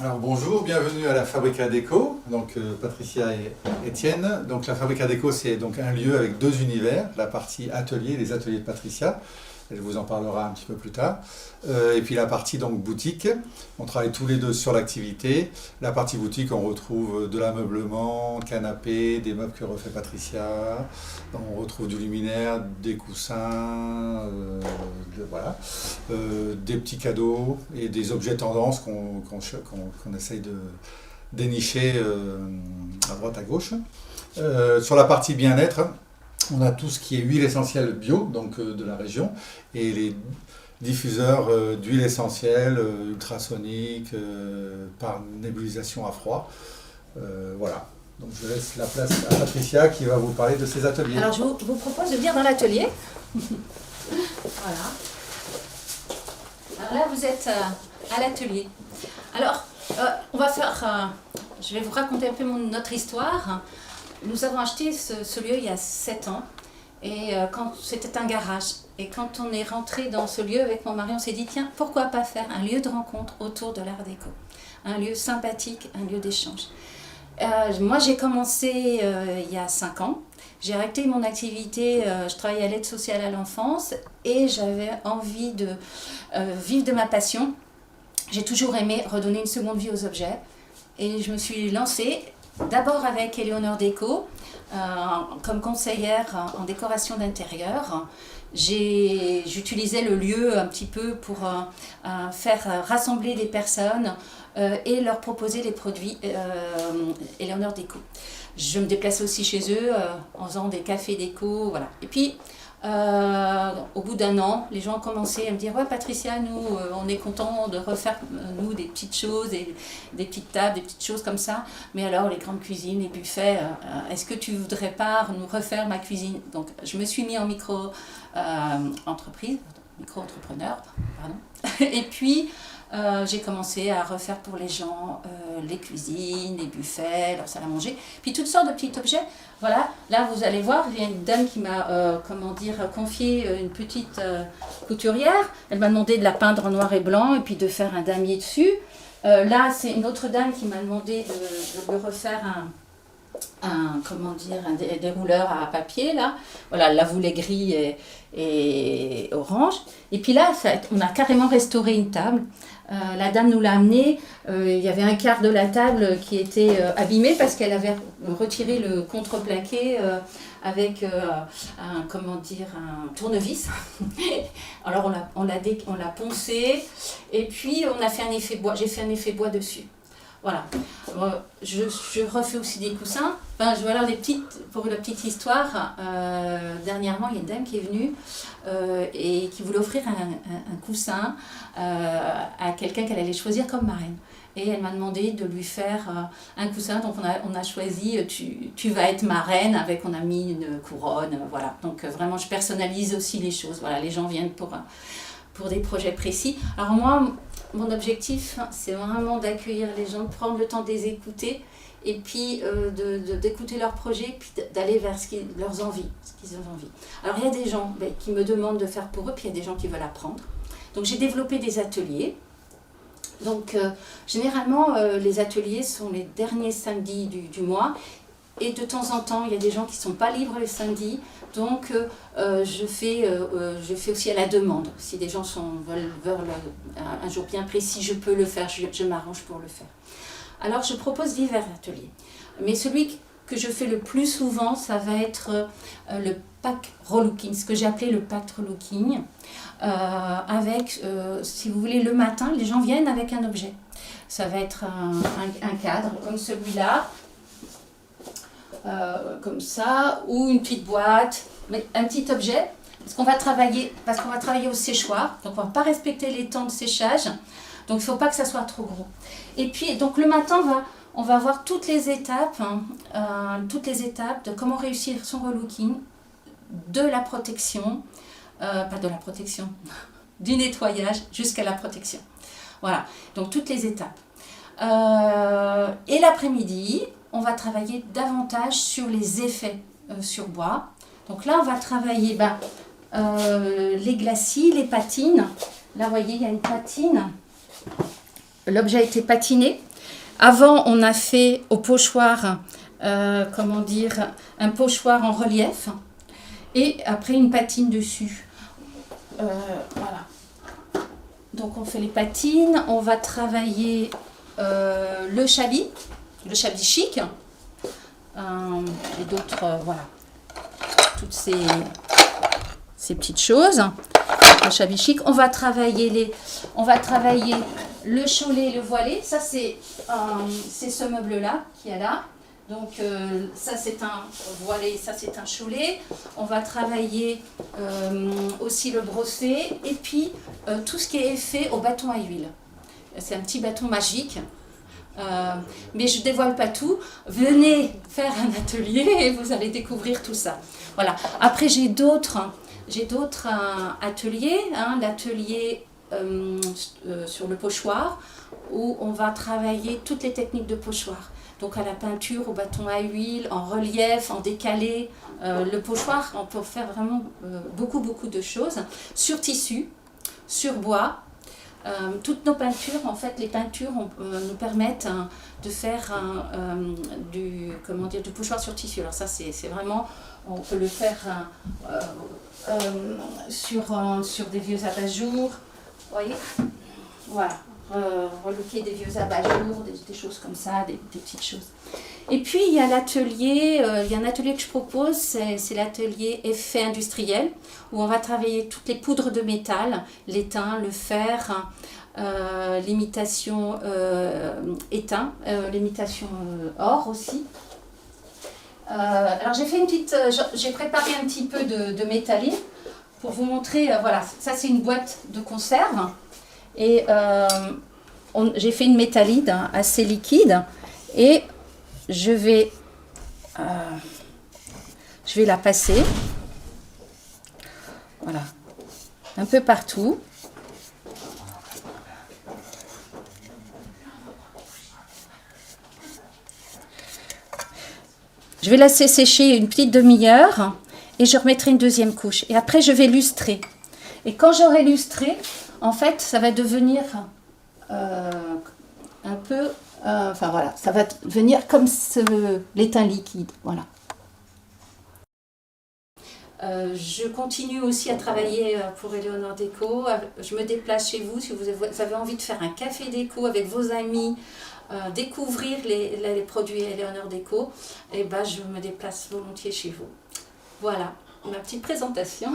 Alors bonjour, bienvenue à la Fabrica Déco, donc Patricia et Étienne. Donc la Fabrica Déco, c'est donc un lieu avec deux univers, la partie atelier, les ateliers de Patricia, elle vous en parlera un petit peu plus tard, et puis la partie donc boutique. On travaille tous les deux sur l'activité. La partie boutique, on retrouve de l'ameublement, canapé, des meubles que refait Patricia, on retrouve du luminaire, des coussins, voilà, des petits cadeaux et des objets tendance qu'on essaye de dénicher à droite à gauche. Sur la partie bien-être, on a tout ce qui est huile essentielle bio, donc de la région, et les diffuseurs d'huile essentielle ultrasonique par nébulisation à froid. Voilà. Donc je laisse la place à Patricia qui va vous parler de ses ateliers. Alors je vous propose de venir dans l'atelier. Voilà. Alors là vous êtes à l'atelier. Alors on va faire, je vais vous raconter un peu notre histoire. Nous avons acheté ce lieu il y a 7 ans et quand c'était un garage. Et quand on est rentré dans ce lieu avec mon mari, on s'est dit tiens, pourquoi pas faire un lieu de rencontre autour de l'art déco. Un lieu sympathique, un lieu d'échange. Moi j'ai commencé il y a 5 ans. J'ai arrêté mon activité, je travaillais à l'aide sociale à l'enfance et j'avais envie de vivre de ma passion. J'ai toujours aimé redonner une seconde vie aux objets et je me suis lancée d'abord avec Eleonore Déco comme conseillère en décoration d'intérieur. J'utilisais le lieu un petit peu pour faire rassembler des personnes et leur proposer des produits Eleonore Déco. Je me déplaçais aussi chez eux en faisant des cafés déco, voilà. Et puis, au bout d'1 an, les gens ont commencé à me dire « Ouais, Patricia, nous, on est contents de refaire, nous, des petites choses, des petites tables, des petites choses comme ça. Mais alors, les grandes cuisines, les buffets, est-ce que tu voudrais pas nous refaire ma cuisine ?» Donc, je me suis mis en micro-entrepreneur, pardon. Et puis, j'ai commencé à refaire pour les gens les cuisines, les buffets, leur salle à manger, puis toutes sortes de petits objets. Voilà, là vous allez voir, il y a une dame qui m'a confié une petite couturière. Elle m'a demandé de la peindre en noir et blanc et puis de faire un damier dessus. Là c'est une autre dame qui m'a demandé de refaire un dérouleur à papier là. Voilà, elle la voulait gris et orange. Et puis là, on a carrément restauré une table. La dame nous l'a amenée. Il y avait un quart de la table qui était abîmé parce qu'elle avait retiré le contreplaqué avec un tournevis. Alors on l'a poncé et puis on a fait un effet bois. J'ai fait un effet bois dessus. Voilà. Je refais aussi des coussins. Enfin, voilà, pour la petite histoire, dernièrement, il y a une dame qui est venue et qui voulait offrir un coussin à quelqu'un qu'elle allait choisir comme marraine. Et elle m'a demandé de lui faire un coussin. Donc on a choisi tu vas être marraine, on a mis une couronne. Voilà. Donc vraiment, je personnalise aussi les choses. Voilà, les gens viennent pour des projets précis. Alors moi, mon objectif, c'est vraiment d'accueillir les gens, de prendre le temps de les écouter et puis d'écouter leurs projets, puis d'aller vers leurs envies, ce qu'ils ont envie. Alors il y a des gens qui me demandent de faire pour eux, puis il y a des gens qui veulent apprendre. Donc j'ai développé des ateliers. Donc généralement, les ateliers sont les derniers samedis du mois. Et de temps en temps, il y a des gens qui ne sont pas libres les samedis, donc je fais aussi à la demande. Si des gens veulent un jour bien précis, je peux le faire, je m'arrange pour le faire. Alors je propose divers ateliers. Mais celui que je fais le plus souvent, ça va être le pack relooking, ce que j'ai appelé le pack relooking, avec, si vous voulez, le matin, les gens viennent avec un objet. Ça va être un cadre comme celui-là, comme ça, ou une petite boîte, mais un petit objet, parce qu'on va travailler au séchoir, donc on ne va pas respecter les temps de séchage, donc il ne faut pas que ça soit trop gros. Et puis, donc le matin, on va voir toutes les étapes de comment réussir son relooking, de la protection, du nettoyage jusqu'à la protection. Voilà, donc toutes les étapes. Et l'après-midi, on va travailler davantage sur les effets sur bois. Donc là, on va travailler les glacis, les patines. Là, vous voyez, il y a une patine. L'objet a été patiné. Avant, on a fait au pochoir, comment dire, un pochoir en relief et après une patine dessus. Voilà. Donc on fait les patines, on va travailler le chablis chic et d'autres, voilà, toutes ces petites choses. Le chablis chic, on va travailler le cholet, le voilé. Ça c'est ce meuble là qui est là. Donc ça c'est un voilé, ça c'est un cholet. On va travailler aussi le brossé et puis tout ce qui est fait au bâton à huile. C'est un petit bâton magique. Mais je ne dévoile pas tout. Venez faire un atelier et vous allez découvrir tout ça. Voilà. Après, j'ai d'autres ateliers. L'atelier sur le pochoir où on va travailler toutes les techniques de pochoir. Donc à la peinture, au bâton à huile, en relief, en décalé. Le pochoir, on peut faire vraiment beaucoup de choses. Sur tissu, sur bois. Toutes nos peintures, en fait, les peintures nous permettent de faire du pochoir sur tissu. Alors ça, c'est vraiment, on peut le faire sur des vieux abat-jours, vous voyez, voilà, relooker des vieux abat-jours, des choses comme ça, des petites choses. Et puis il y a l'atelier, il y a un atelier que je propose, c'est l'atelier effet industriel, où on va travailler toutes les poudres de métal, l'étain, le fer, l'imitation étain, l'imitation or aussi. Alors j'ai fait j'ai préparé un petit peu de métalline pour vous montrer, voilà, ça c'est une boîte de conserve et j'ai fait une métallide assez liquide et je vais la passer, voilà, un peu partout. Je vais laisser sécher une petite demi-heure et je remettrai une deuxième couche. Et après, je vais lustrer. Et quand j'aurai lustré, en fait, ça va devenir un peu... enfin voilà, ça va venir comme l'étain liquide. Voilà. Je continue aussi à travailler pour Eleonore Déco. Je me déplace chez vous si vous avez envie de faire un café déco avec vos amis, découvrir les produits Eleonore Déco, et ben je me déplace volontiers chez vous. Voilà ma petite présentation.